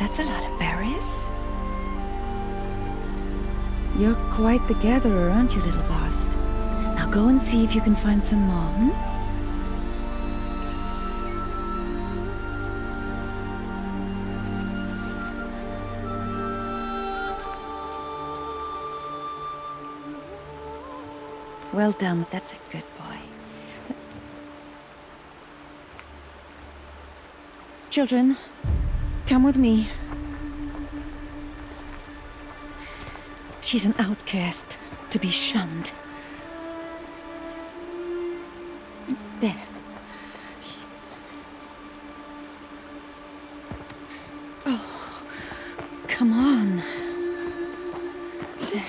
That's a lot of berries. You're quite the gatherer, aren't you, little Bast? Now go and see if you can find some more, hmm? Well done, that's a good boy. Children, come with me. She's an outcast, to be shunned. There. Oh, come on. There.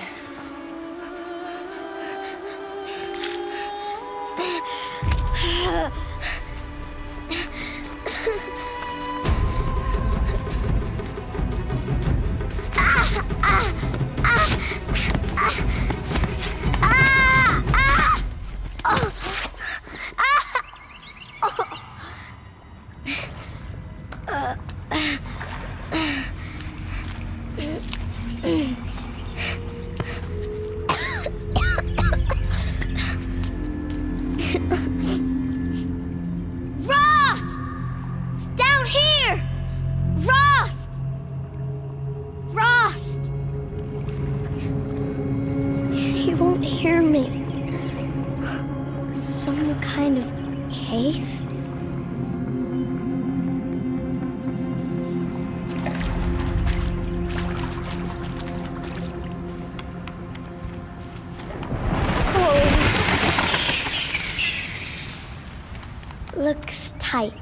Looks tight,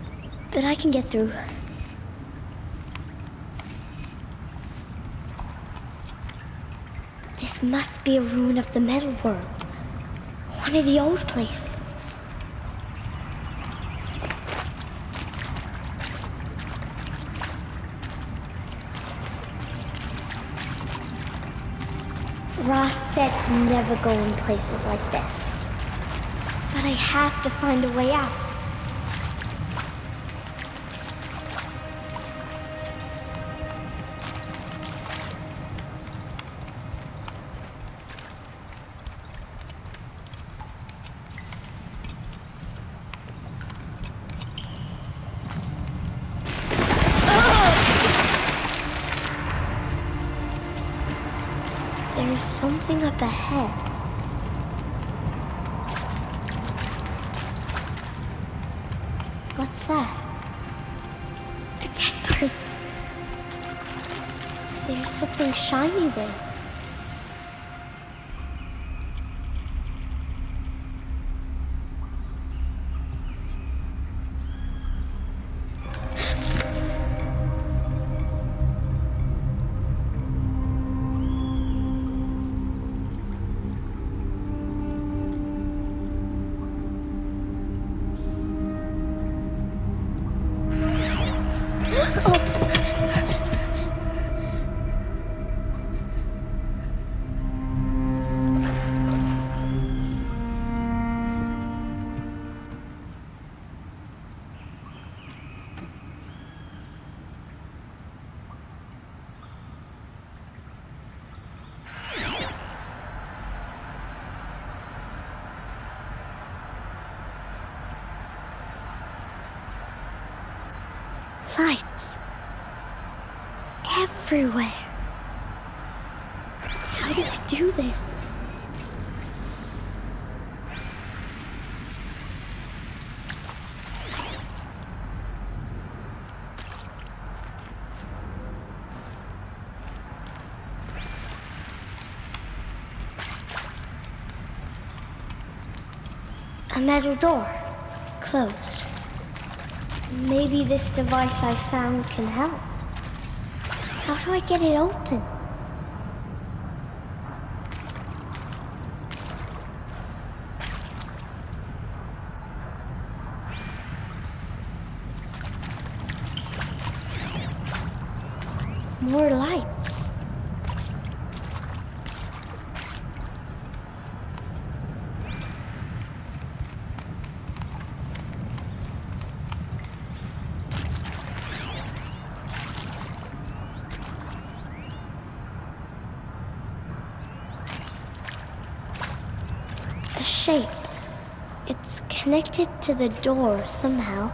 but I can get through. This must be a ruin of the metal world. One of the old places. Ross said never go in places like this. But I have to find a way out. There's something up ahead. What's that? A dead person. There's something shiny there. Lights. Everywhere. How does he do this? A metal door. Closed. Maybe this device I found can help. How do I get it open? More lights. shape. It's connected to the door somehow.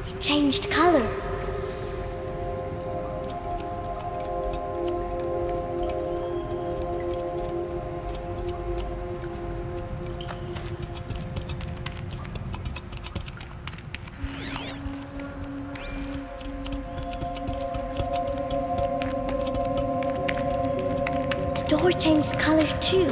It changed color. The door changed color too.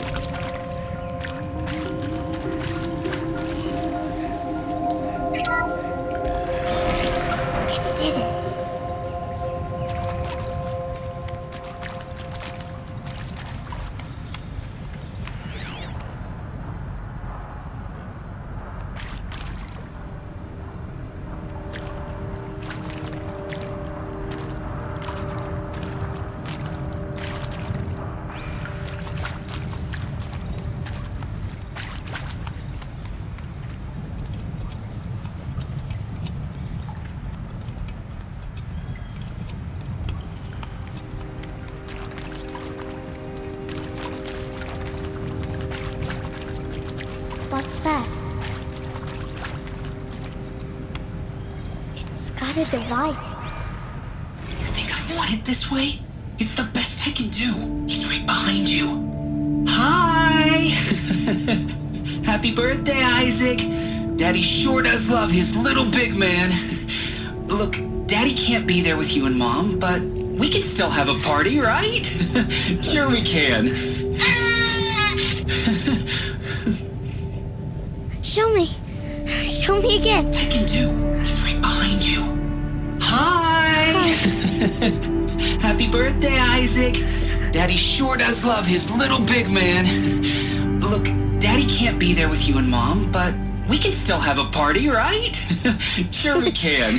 What's that? It's got a device. You think I want it this way? It's the best I can do. He's right behind you. Hi! Happy birthday, Isaac. Daddy sure does love his little big man. Look, Daddy can't be there with you and Mom, but we can still have a party, right? Sure we can. Show me. Show me again. I can do. He's right behind you. Hi! Happy birthday, Isaac. Daddy sure does love his little big man. Look, Daddy can't be there with you and Mom, but we can still have a party, right? Sure we can.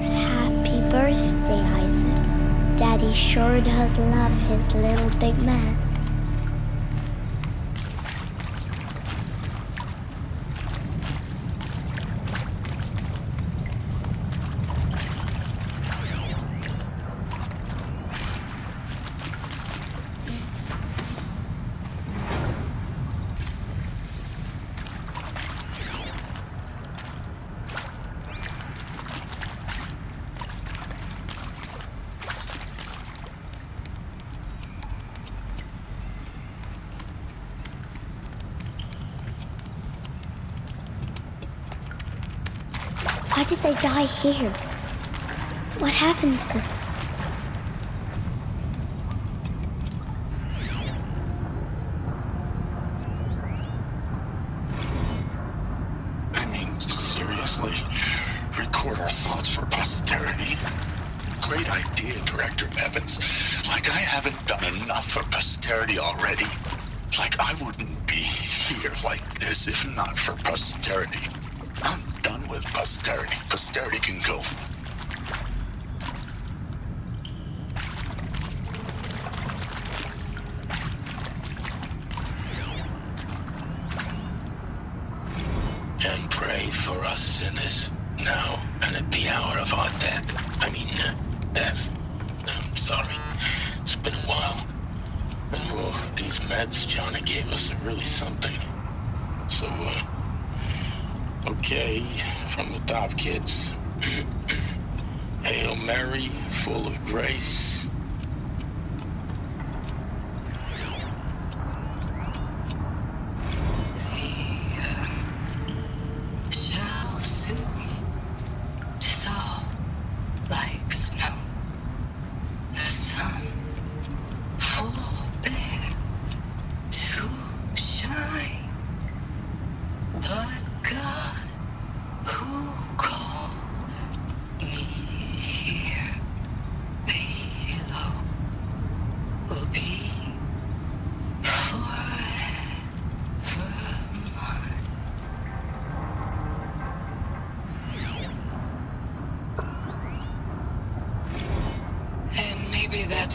Happy birthday, Isaac. Daddy sure does love his little big man. Why did they die here? What happened to them? I mean, seriously? Record our thoughts for posterity? Great idea, Director Evans. Like I haven't done enough for posterity already. Like I wouldn't be here like this if not for posterity. I'm done with posterity. Posterity can go. And pray for us sinners, now and at the hour of our death. Death. I'm sorry. It's been a while. And these meds Johnny gave us are really something. So, okay, from the top, kids. Hail Mary, full of grace. Shall soon dissolve like snow. The sun forbear to shine, but God who called me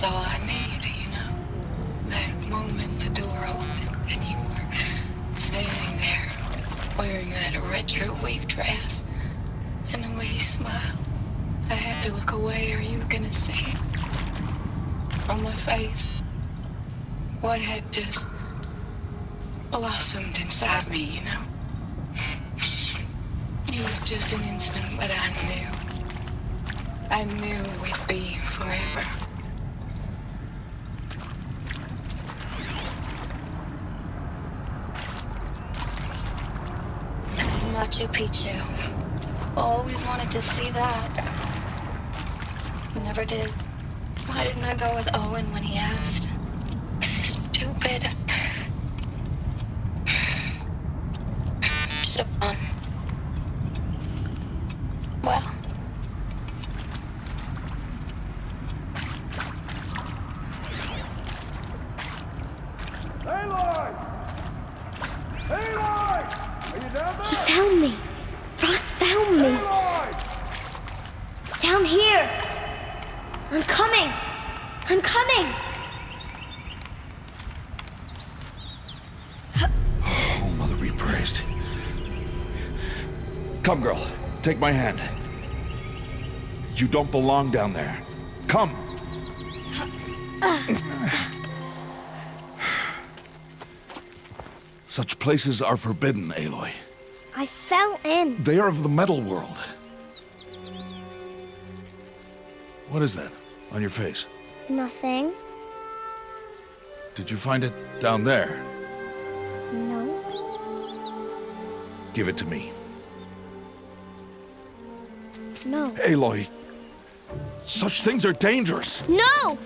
That's all I need, you know. That moment the door opened and you were standing there wearing that retro wave dress and the way you smiled. I had to look away or you were gonna see it. On my face, what had just blossomed inside me, you know. It was just an instant, but I knew we'd be forever. Machu Picchu. Always wanted to see that. Never did. Why didn't I go with Owen when he asked? Stupid. Should have gone. Well. Aloy! Aloy! Are you down there? He found me. Ross found me. Aloy! Down here. I'm coming. I'm coming. Oh, Mother be praised. Come, girl. Take my hand. You don't belong down there. Come. Such places are forbidden, Aloy. I fell in. They are of the metal world. What is that on your face? Nothing. Did you find it down there? No. Give it to me. No. Aloy, such things are dangerous. No!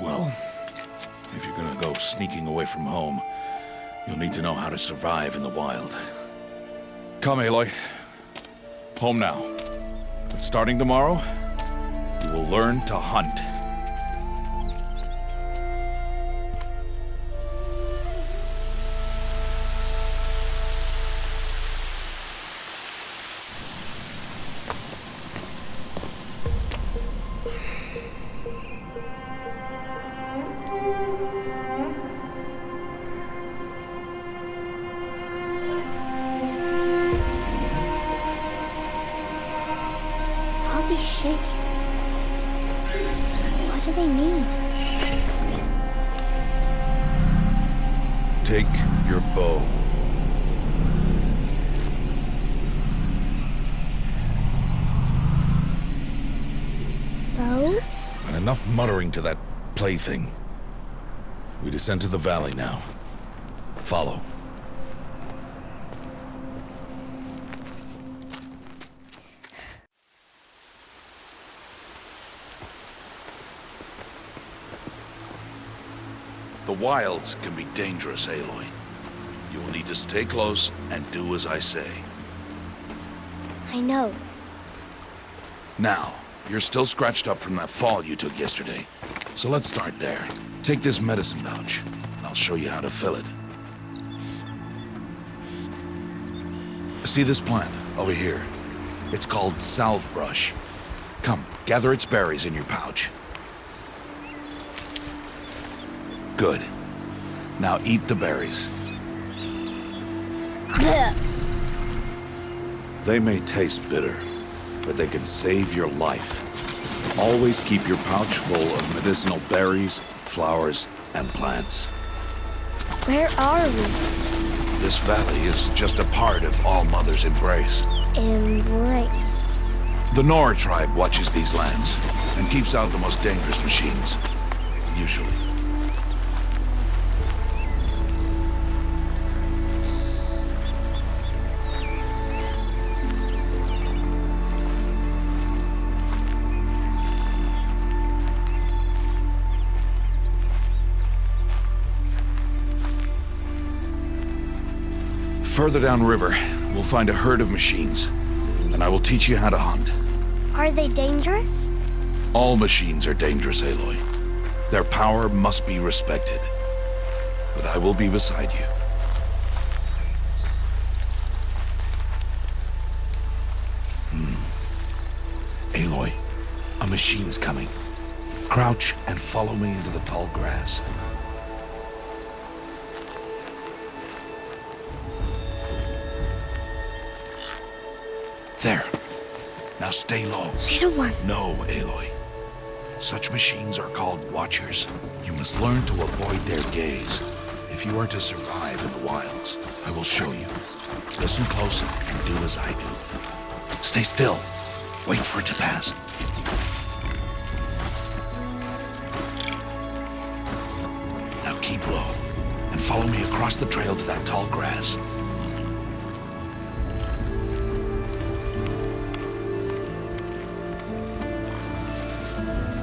Well, if you're gonna go sneaking away from home, you'll need to know how to survive in the wild. Come, Aloy. Home now. But starting tomorrow, you will learn to hunt. All these shapes. What do they mean? Take your bow. Bow? And enough muttering to that plaything. We descend to the valley now. Follow. The wilds can be dangerous, Aloy. You will need to stay close and do as I say. I know. Now, you're still scratched up from that fall you took yesterday. So let's start there. Take this medicine pouch, and I'll show you how to fill it. See this plant over here? It's called salve brush. Come, gather its berries in your pouch. Good. Now eat the berries. They may taste bitter, but they can save your life. Always keep your pouch full of medicinal berries, flowers, and plants. Where are we? This valley is just a part of All Mother's embrace. Embrace. The Nora tribe watches these lands and keeps out the most dangerous machines. Usually. Further downriver, we'll find a herd of machines, and I will teach you how to hunt. Are they dangerous? All machines are dangerous, Aloy. Their power must be respected. But I will be beside you. Aloy, a machine's coming. Crouch and follow me into the tall grass. There. Now stay low. Little one. No, Aloy. Such machines are called Watchers. You must learn to avoid their gaze if you are to survive in the wilds. I will show you. Listen close and do as I do. Stay still. Wait for it to pass. Now keep low and follow me across the trail to that tall grass.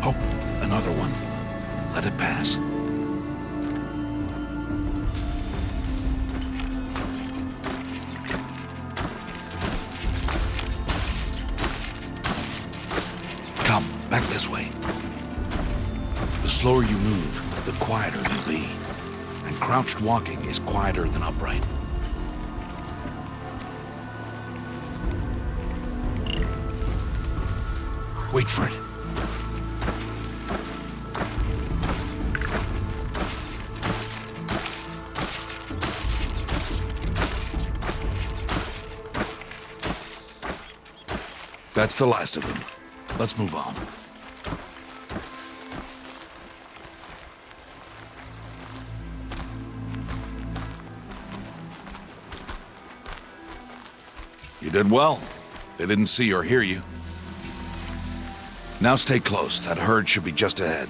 Oh, another one. Let it pass. Come, back this way. The slower you move, the quieter you'll be. And crouched walking is quieter than upright. Wait for it. That's the last of them. Let's move on. You did well. They didn't see or hear you. Now stay close. That herd should be just ahead.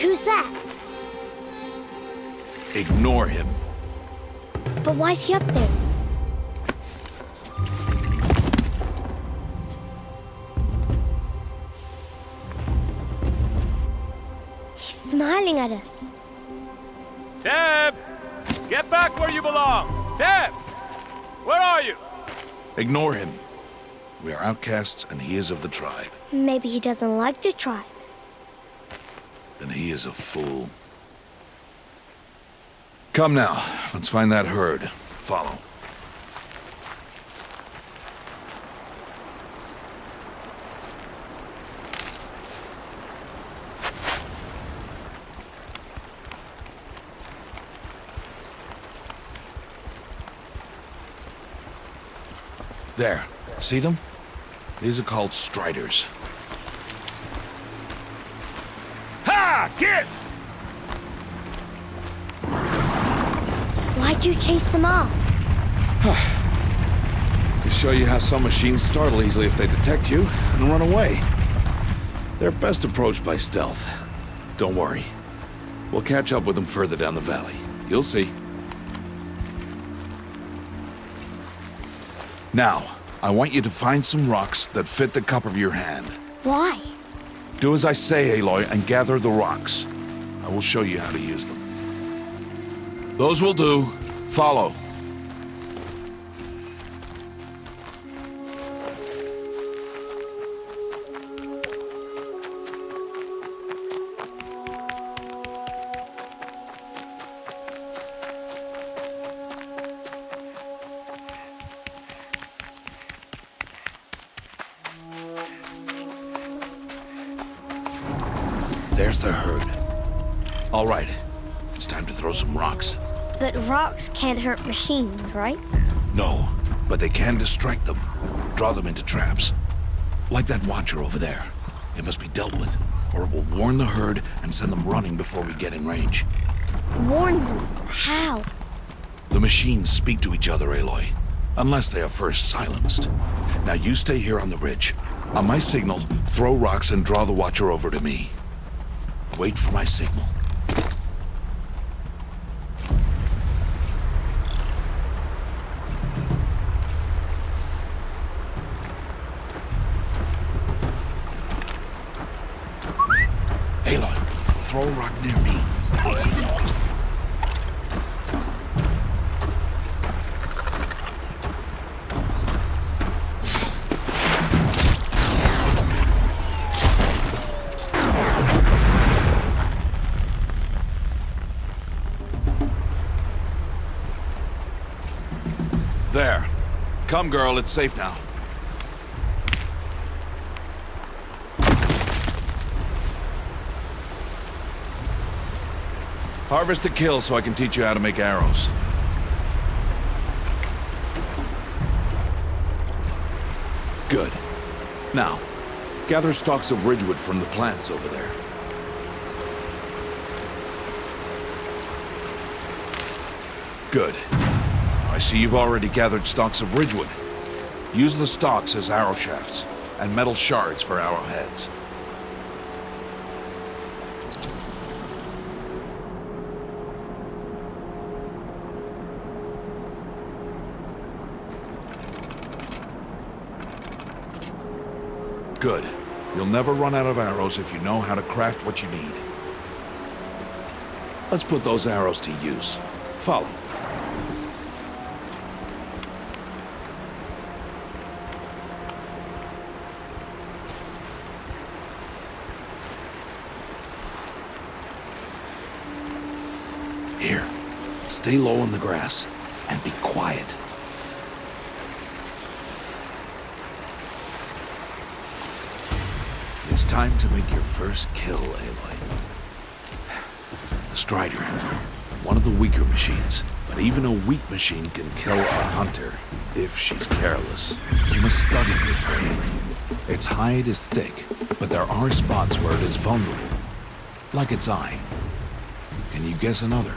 Who's that? Ignore him. But why's he up there? He's smiling at us. Teb! Get back where you belong! Teb! Where are you? Ignore him. We are outcasts and he is of the tribe. Maybe he doesn't like the tribe. And he is a fool. Come now, let's find that herd. Follow. There. See them? These are called striders. Ha! Get! Why'd you chase them off? To show you how some machines startle easily if they detect you and run away. They're best approached by stealth. Don't worry. We'll catch up with them further down the valley. You'll see. Now, I want you to find some rocks that fit the cup of your hand. Why? Do as I say, Aloy, and gather the rocks. I will show you how to use them. Those will do. Follow. There's the herd. All right, it's time to throw some rocks. But rocks can't hurt machines, right? No, but they can distract them. Draw them into traps. Like that watcher over there. It must be dealt with, or it will warn the herd and send them running before we get in range. Warn them. How? The machines speak to each other, Aloy, unless they are first silenced. Now you stay here on the ridge. On my signal, throw rocks and draw the watcher over to me. Wait for my signal. There. Come, girl, it's safe now. Harvest a kill so I can teach you how to make arrows. Good. Now, gather stalks of ridgewood from the plants over there. Good. I see you've already gathered stalks of ridgewood. Use the stalks as arrow shafts, and metal shards for arrowheads. Good. You'll never run out of arrows if you know how to craft what you need. Let's put those arrows to use. Follow. Here, stay low in the grass and be quiet. It's time to make your first kill, Aloy. The Strider, one of the weaker machines, but even a weak machine can kill a hunter if she's careless. You must study your prey. Its hide is thick, but there are spots where it is vulnerable, like its eye. Can you guess another?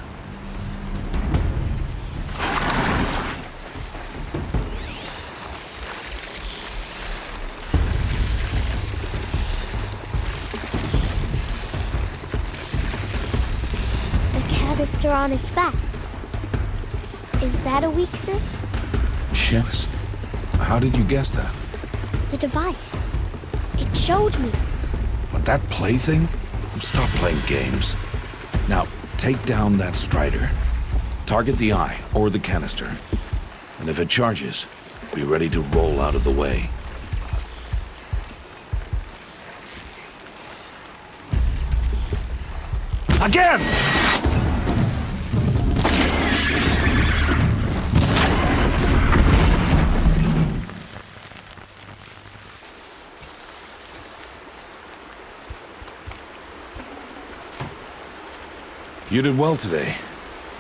Canister on its back. Is that a weakness? Yes. How did you guess that? The device. It showed me. But that plaything? Stop playing games. Now, take down that Strider. Target the eye or the canister. And if it charges, be ready to roll out of the way. Again! You did well today,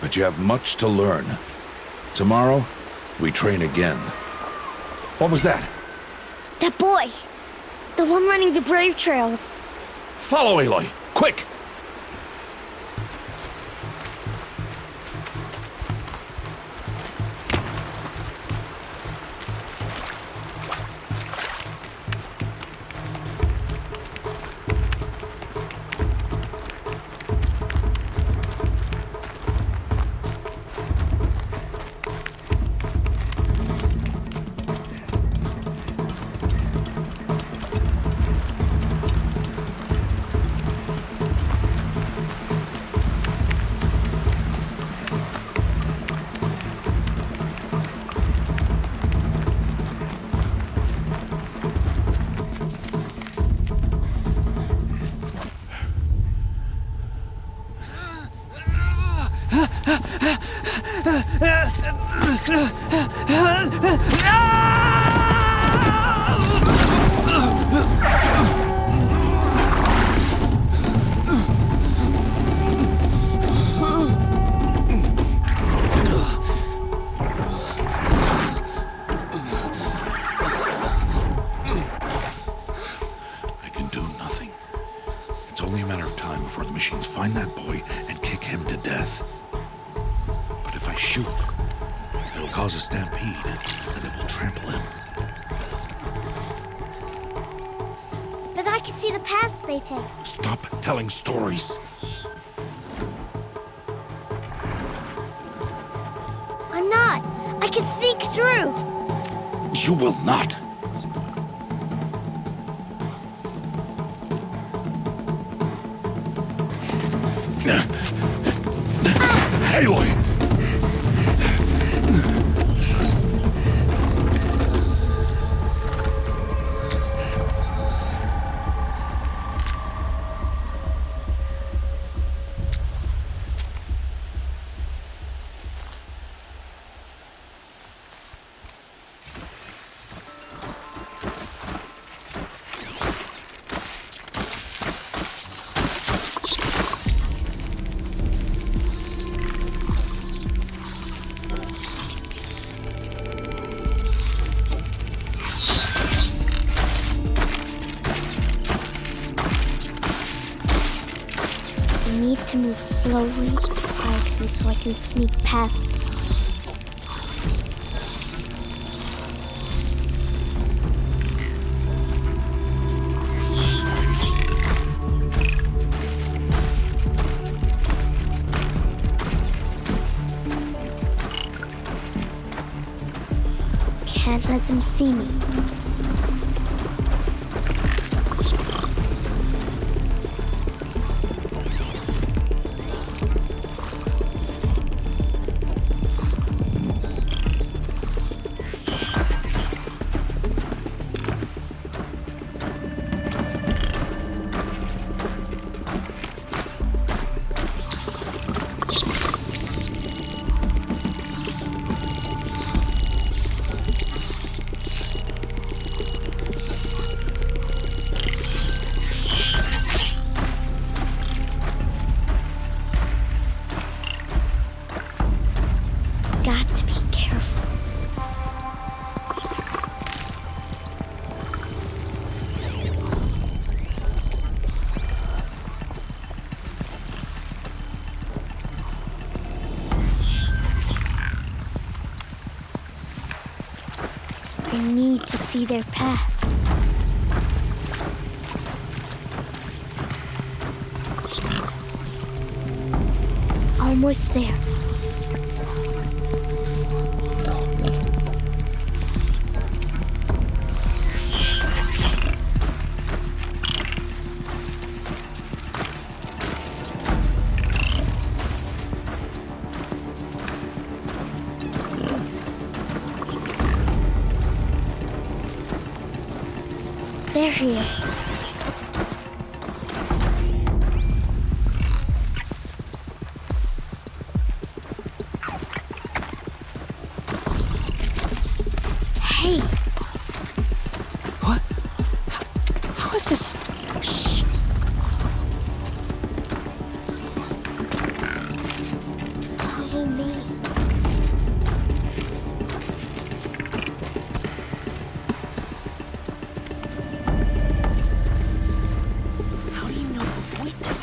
but you have much to learn. Tomorrow, we train again. What was that? That boy! The one running the brave trails. Follow Aloy, quick! Find that boy and kick him to death. But if I shoot, it'll cause a stampede, and it will trample him. But I can see the paths they take. Stop telling stories. I'm not. I can sneak through. You will not. Aloy! I need to move slowly, quietly, so I can sneak past. Can't let them see me. Got to be careful. I need to see their paths. Almost there. There he is. Hey! What? How is this? Shh. Follow me. How do you know to avoid them?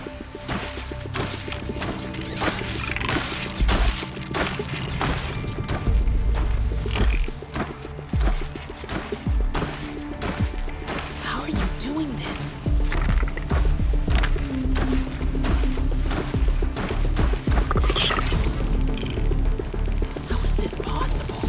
How are you doing this? How is this possible?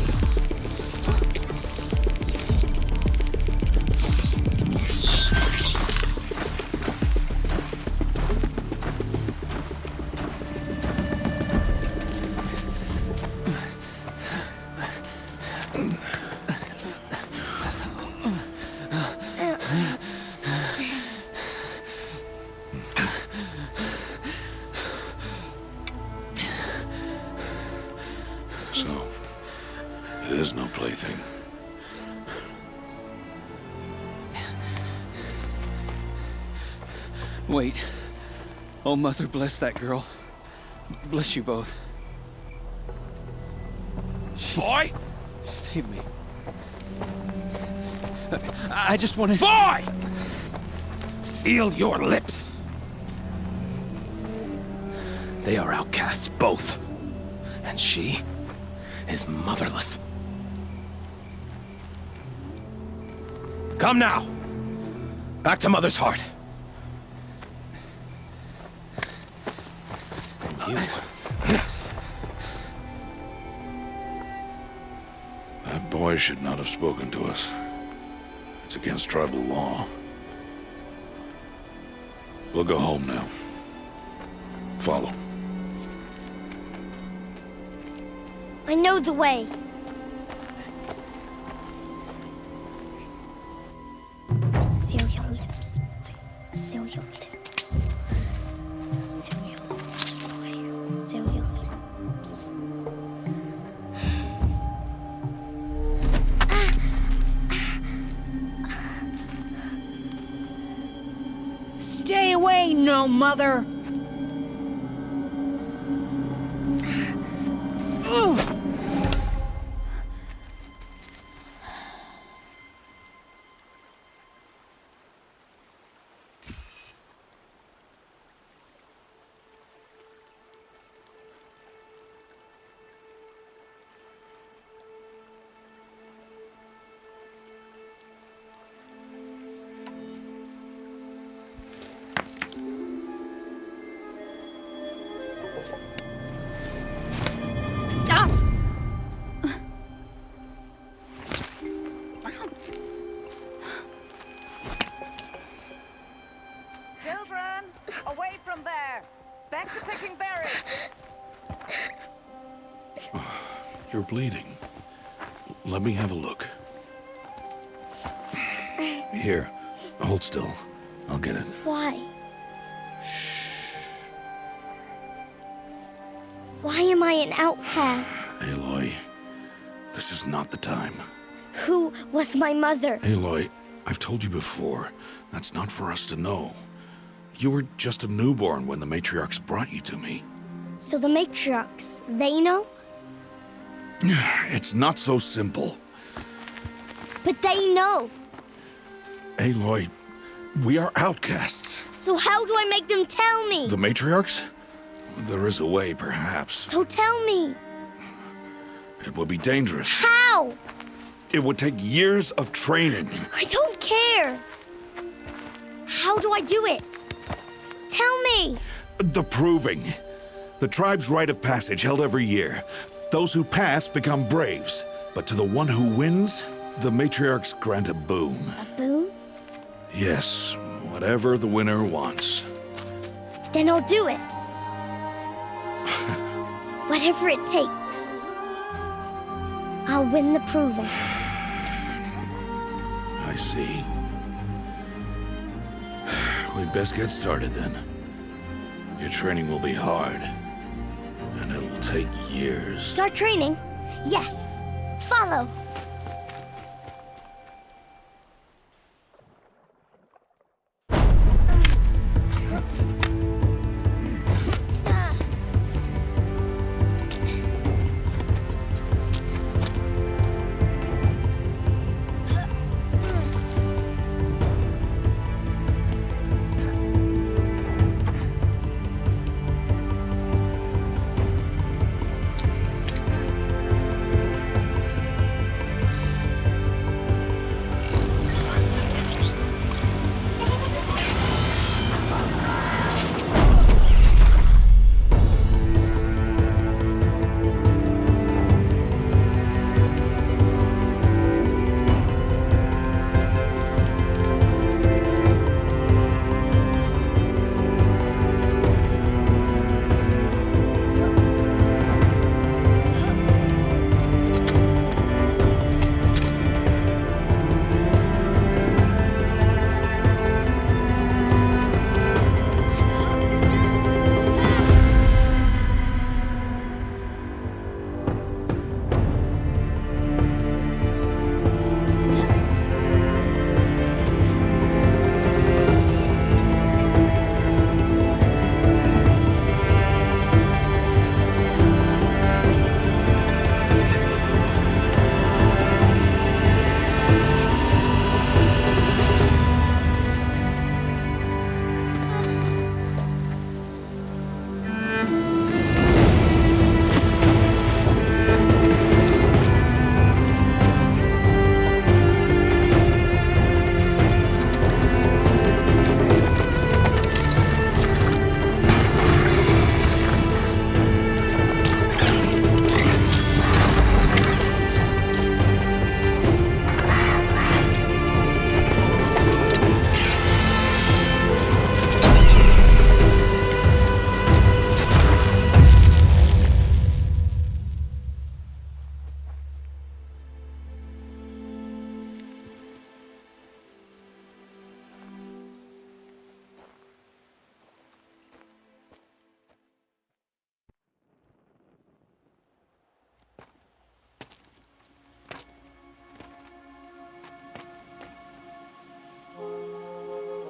So, it is no plaything. Wait. Oh, Mother, bless that girl. Bless you both. Boy! She saved me. I just wanted... Boy! Seal your lips. They are outcasts, both. And she is motherless. Come now. Back to Mother's heart. And you... That boy should not have spoken to us. It's against tribal law. We'll go home now. Follow. I know the way. Seal your lips, boy. Seal your lips. Seal your lips, boy. Seal your lips. Stay away, no mother! Stop! Children, away from there. Back to picking berries. You're bleeding. Let me have a look. Here, hold still. I'll get it. Why? Why am I an outcast? Aloy, this is not the time. Who was my mother? Aloy, I've told you before, that's not for us to know. You were just a newborn when the matriarchs brought you to me. So the matriarchs, they know? It's not so simple. But they know. Aloy, we are outcasts. So how do I make them tell me? The matriarchs? There is a way, perhaps. So tell me. It would be dangerous. How? It would take years of training. I don't care. How do I do it? Tell me. The proving. The tribe's rite of passage held every year. Those who pass become braves. But to the one who wins, the matriarchs grant a boon. A boon? Yes, whatever the winner wants. Then I'll do it. Whatever it takes. I'll win the proving. I see. We'd best get started then. Your training will be hard, and it'll take years. Start training? Yes. Follow.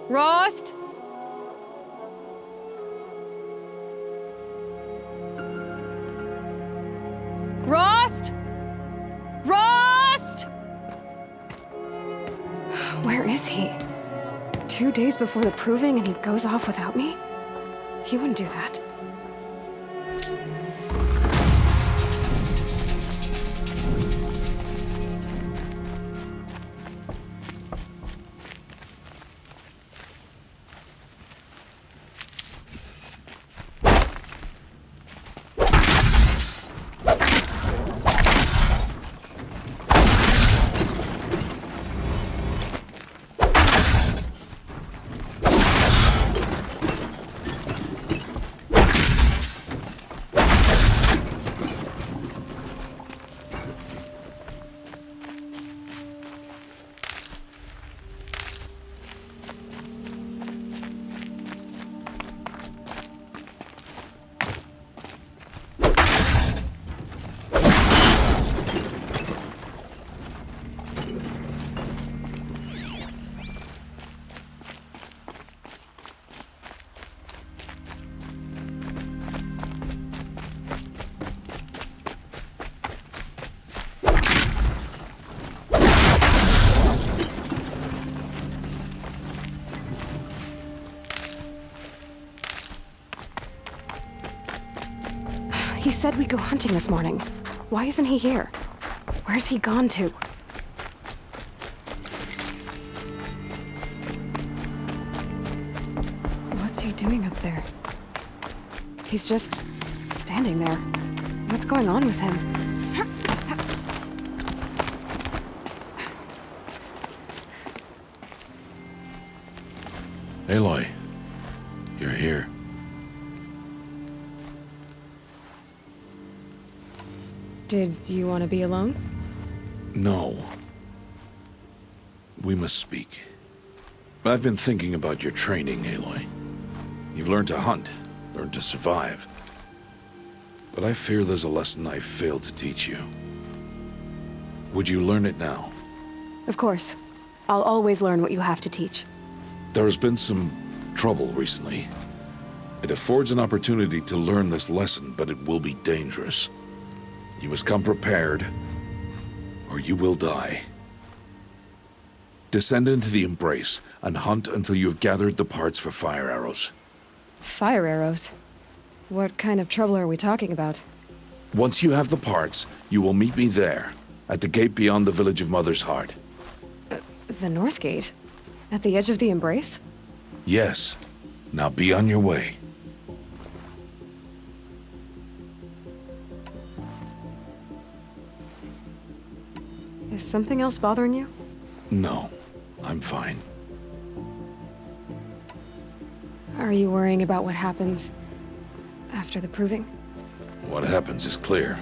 Rost? Rost? Rost? Where is he? 2 days before the proving and he goes off without me? He wouldn't do that. He said we'd go hunting this morning. Why isn't he here? Where's he gone to? What's he doing up there? He's just standing there. What's going on with him? Aloy, you're here. Did you want to be alone? No. We must speak. I've been thinking about your training, Aloy. You've learned to hunt, learned to survive. But I fear there's a lesson I failed to teach you. Would you learn it now? Of course. I'll always learn what you have to teach. There has been some trouble recently. It affords an opportunity to learn this lesson, but it will be dangerous. You must come prepared, or you will die. Descend into the Embrace and hunt until you have gathered the parts for fire arrows. Fire arrows? What kind of trouble are we talking about? Once you have the parts, you will meet me there, at the gate beyond the village of Mother's Heart. The North Gate? At the edge of the Embrace? Yes. Now be on your way. Is something else bothering you? No, I'm fine. Are you worrying about what happens after the proving? What happens is clear.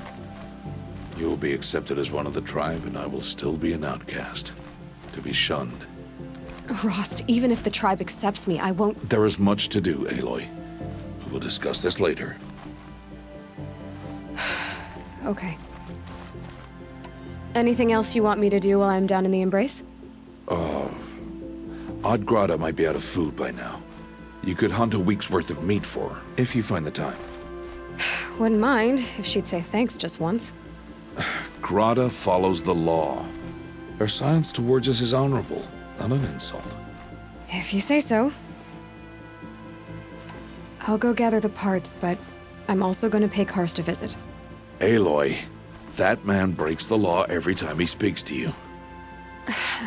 You will be accepted as one of the tribe, and I will still be an outcast, to be shunned. Rost, even if the tribe accepts me, I won't... There is much to do, Aloy. We will discuss this later. Okay. Anything else you want me to do while I'm down in the Embrace? Odd Grata might be out of food by now. You could hunt a week's worth of meat for her, if you find the time. Wouldn't mind if she'd say thanks just once. Grata follows the law. Her silence towards us is honorable, not an insult. If you say so. I'll go gather the parts, but I'm also going to pay Karst a visit. Aloy, that man breaks the law every time he speaks to you.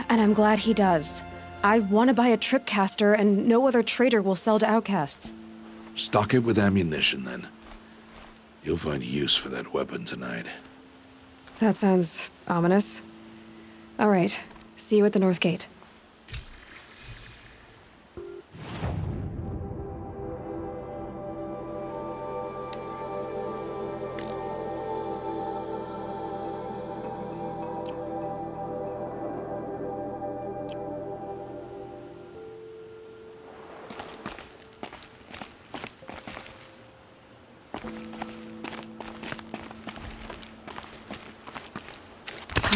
And I'm glad he does. I want to buy a tripcaster, and no other trader will sell to outcasts. Stock it with ammunition, then. You'll find use for that weapon tonight. That sounds ominous. All right. See you at the North Gate.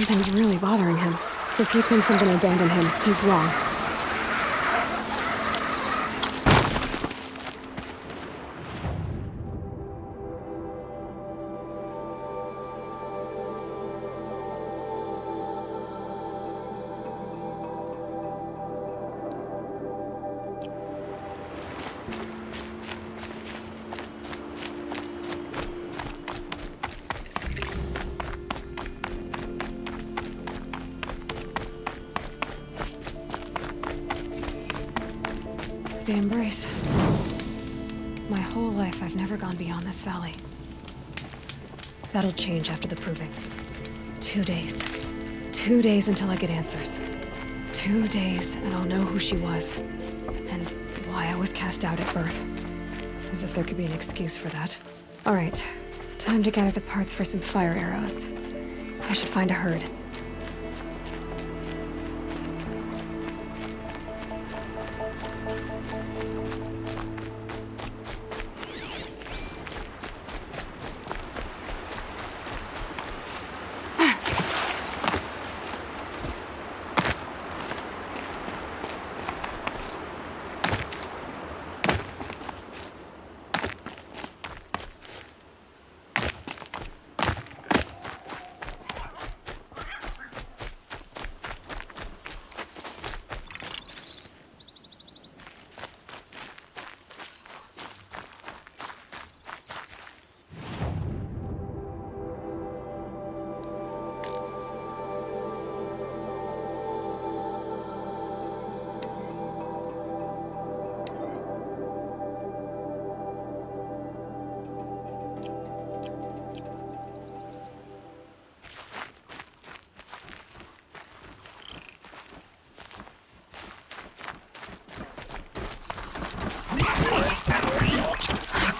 Something's really bothering him. If he thinks I'm gonna abandon him, he's wrong. they embrace. My whole life, I've never gone beyond this valley. That'll change after the proving. 2 days. 2 days until I get answers. 2 days, and I'll know who she was. And why I was cast out at birth. As if there could be an excuse for that. All right, time to gather the parts for some fire arrows. I should find a herd.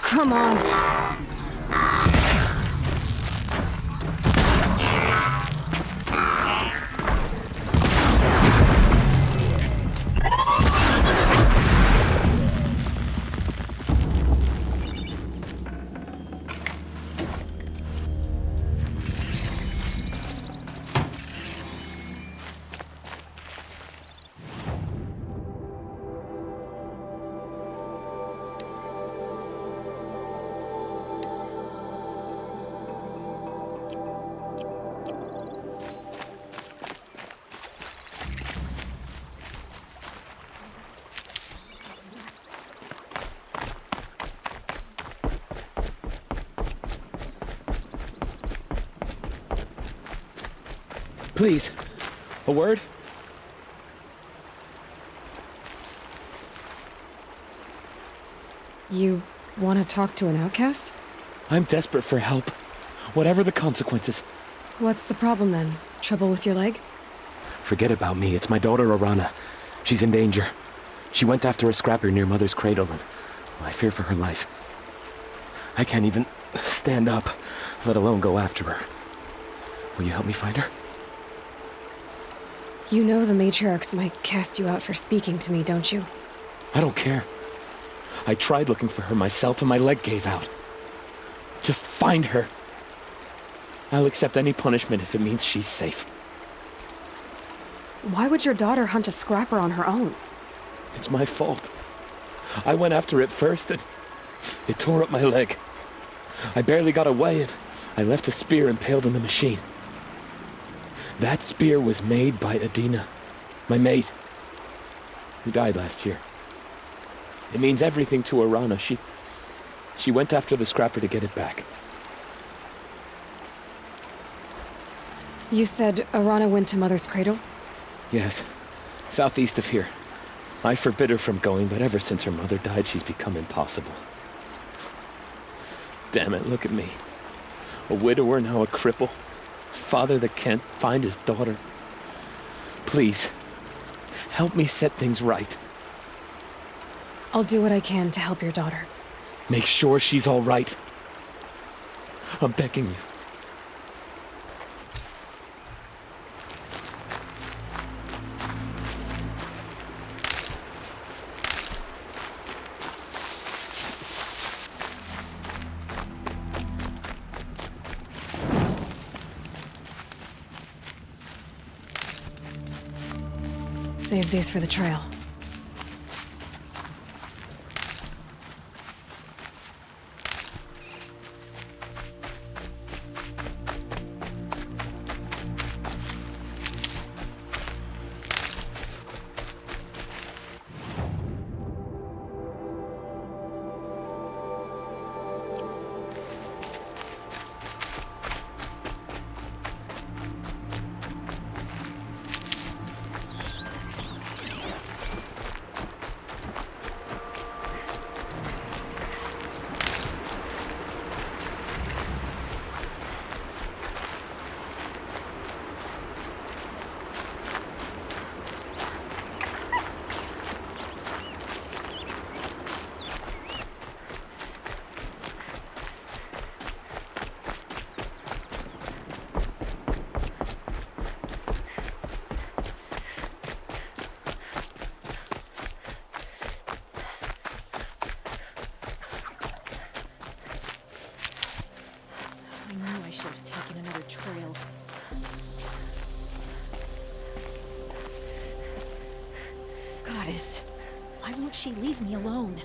Come on. Please, a word? You want to talk to an outcast? I'm desperate for help, whatever the consequences. What's the problem then? Trouble with your leg? Forget about me, it's my daughter Arana. She's in danger. She went after a scrapper near Mother's cradle and I fear for her life. I can't even stand up, let alone go after her. Will you help me find her? You know the matriarchs might cast you out for speaking to me, don't you? I don't care. I tried looking for her myself and my leg gave out. Just find her. I'll accept any punishment if it means she's safe. Why would your daughter hunt a scrapper on her own? It's my fault. I went after it first and it tore up my leg. I barely got away and I left a spear impaled in the machine. That spear was made by Adina, my mate, who died last year. It means everything to Arana. She went after the scrapper to get it back. You said Arana went to Mother's cradle? Yes, southeast of here. I forbid her from going, but ever since her mother died, she's become impossible. Damn it, look at me. A widower, now a cripple. Father that can't find his daughter. Please, help me set things right. I'll do what I can to help your daughter. Make sure she's all right. I'm begging you. Save these for the trail. this. Why won't she leave me alone?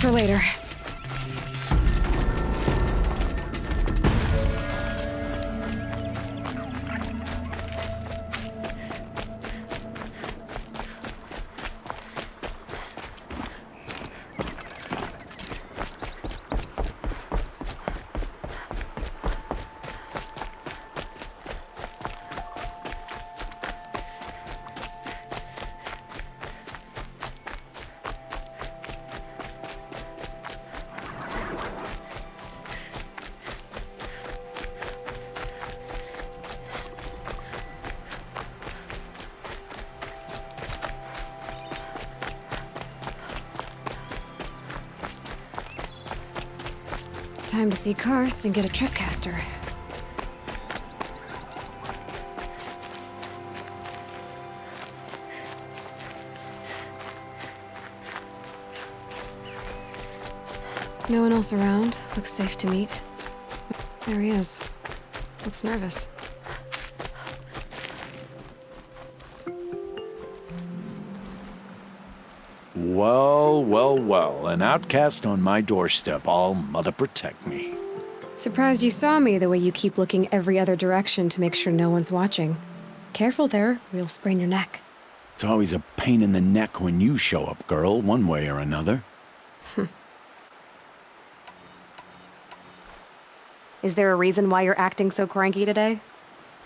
for later. Time to see Karst and get a tripcaster. No one else around. Looks safe to meet. There he is. Looks nervous. Well, well, well. An outcast on my doorstep. All mother protect me. Surprised you saw me the way you keep looking every other direction to make sure no one's watching. Careful there, or you'll sprain your neck. It's always a pain in the neck when you show up, girl, one way or another. Is there a reason why you're acting so cranky today?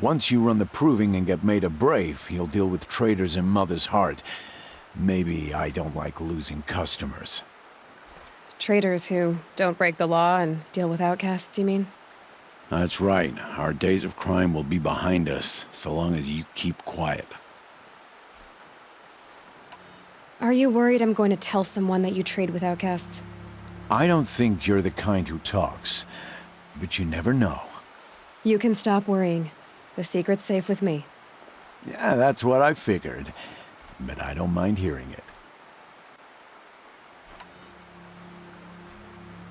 Once you run the proving and get made a brave, you'll deal with traitors in Mother's heart. Maybe I don't like losing customers. Traitors who don't break the law and deal with outcasts, you mean? That's right. Our days of crime will be behind us, so long as you keep quiet. Are you worried I'm going to tell someone that you trade with outcasts? I don't think you're the kind who talks, but you never know. You can stop worrying. The secret's safe with me. Yeah, that's what I figured. But I don't mind hearing it.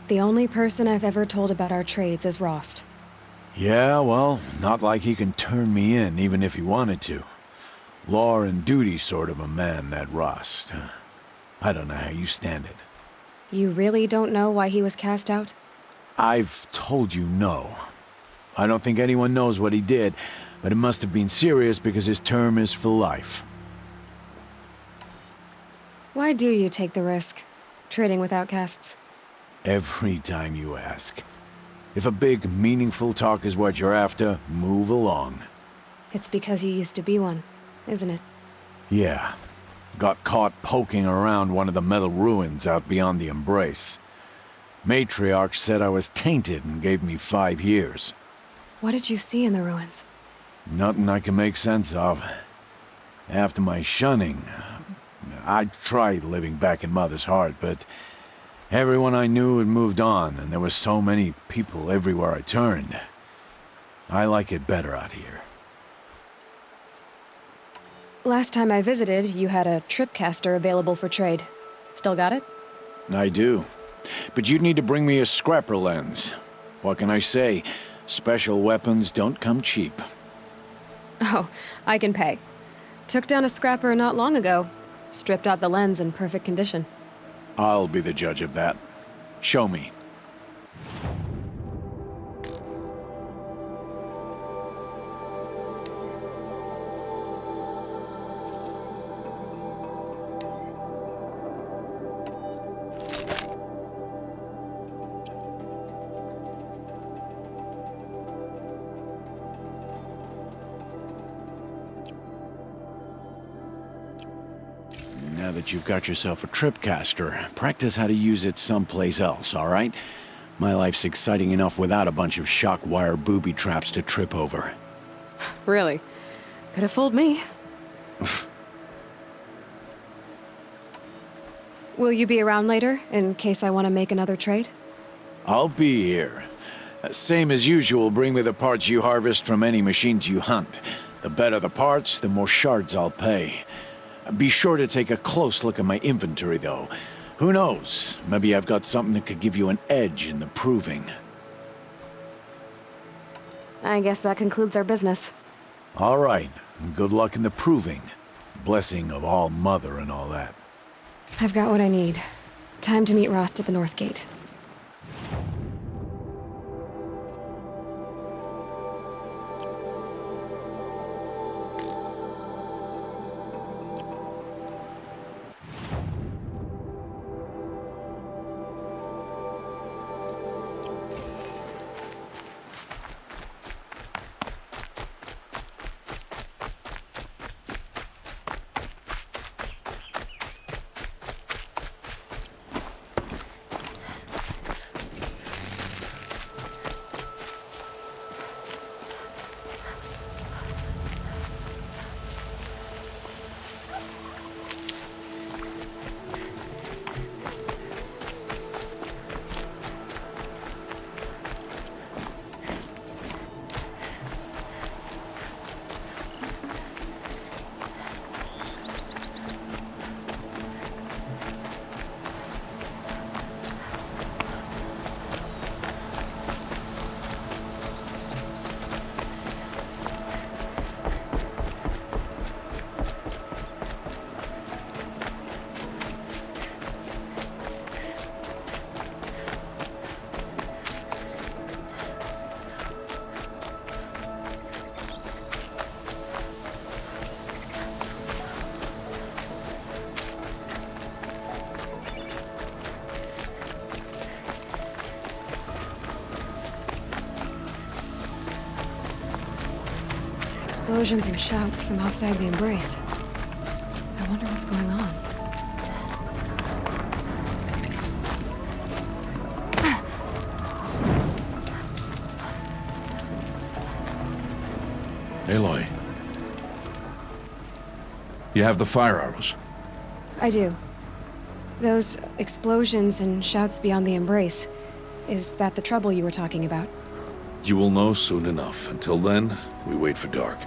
The only person I've ever told about our trades is Rost. Yeah, well, not like he can turn me in, even if he wanted to. Law and duty sort of a man, that Rost. I don't know how you stand it. You really don't know why he was cast out? I've told you no. I don't think anyone knows what he did, but it must have been serious because his term is for life. Why do you take the risk, trading with outcasts? Every time you ask. If a big, meaningful talk is what you're after, move along. It's because you used to be one, isn't it? Yeah. Got caught poking around one of the metal ruins out beyond the Embrace. Matriarch said I was tainted and gave me 5 years. What did you see in the ruins? Nothing I can make sense of. After my shunning, I tried living back in Mother's heart, but everyone I knew had moved on, and there were so many people everywhere I turned. I like it better out here. Last time I visited, you had a tripcaster available for trade. Still got it? I do. But you'd need to bring me a scrapper lens. What can I say? Special weapons don't come cheap. Oh, I can pay. Took down a scrapper not long ago. Stripped out the lens in perfect condition. I'll be the judge of that. Show me. Now that you've got yourself a tripcaster, practice how to use it someplace else, all right? My life's exciting enough without a bunch of shock wire booby traps to trip over. Really? Could have fooled me. Will you be around later, in case I want to make another trade? I'll be here. Same as usual, bring me the parts you harvest from any machines you hunt. The better the parts, the more shards I'll pay. Be sure to take a close look at my inventory, though. Who knows? Maybe I've got something that could give you an edge in the proving. I guess that concludes our business. All right. Good luck in the proving. Blessing of all Mother and all that. I've got what I need. Time to meet Rost at the North Gate. Explosions and shouts from outside the embrace. I wonder what's going on. Aloy. You have the fire arrows? I do. Those explosions and shouts beyond the embrace. Is that the trouble you were talking about? You will know soon enough. Until then, we wait for dark.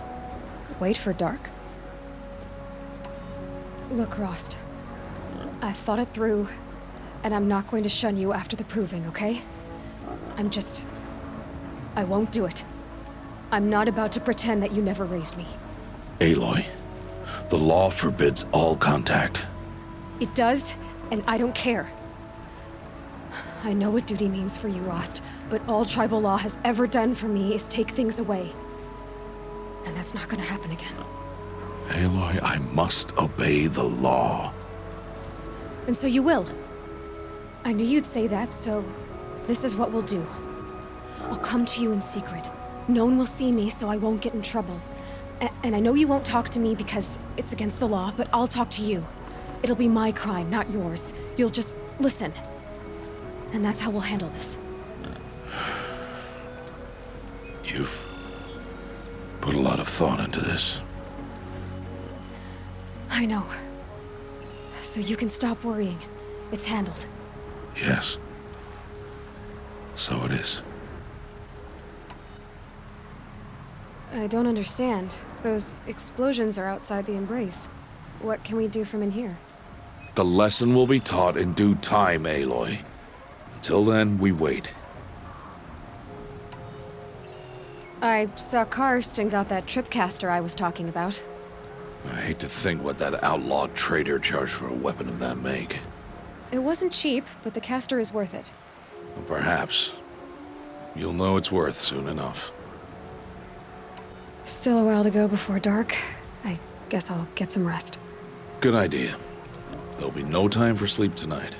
Wait for dark? Look, Rost. I've thought it through, and I'm not going to shun you after the proving, okay? I won't do it. I'm not about to pretend that you never raised me. Aloy, the law forbids all contact. It does, and I don't care. I know what duty means for you, Rost, but all tribal law has ever done for me is take things away. And that's not gonna happen again. Aloy, I must obey the law. And so you will. I knew you'd say that, so this is what we'll do. I'll come to you in secret. No one will see me, so I won't get in trouble. And I know you won't talk to me because it's against the law, but I'll talk to you. It'll be my crime, not yours. You'll just listen. And that's how we'll handle this. You've put a lot of thought into this. I know. So you can stop worrying. It's handled. Yes. So it is. I don't understand. Those explosions are outside the embrace. What can we do from in here? The lesson will be taught in due time, Aloy. Until then, we wait. I saw Karst and got that tripcaster I was talking about. I hate to think what that outlawed trader charged for a weapon of that make. It wasn't cheap, but the caster is worth it. Well, perhaps. You'll know it's worth soon enough. Still a while to go before dark. I guess I'll get some rest. Good idea. There'll be no time for sleep tonight.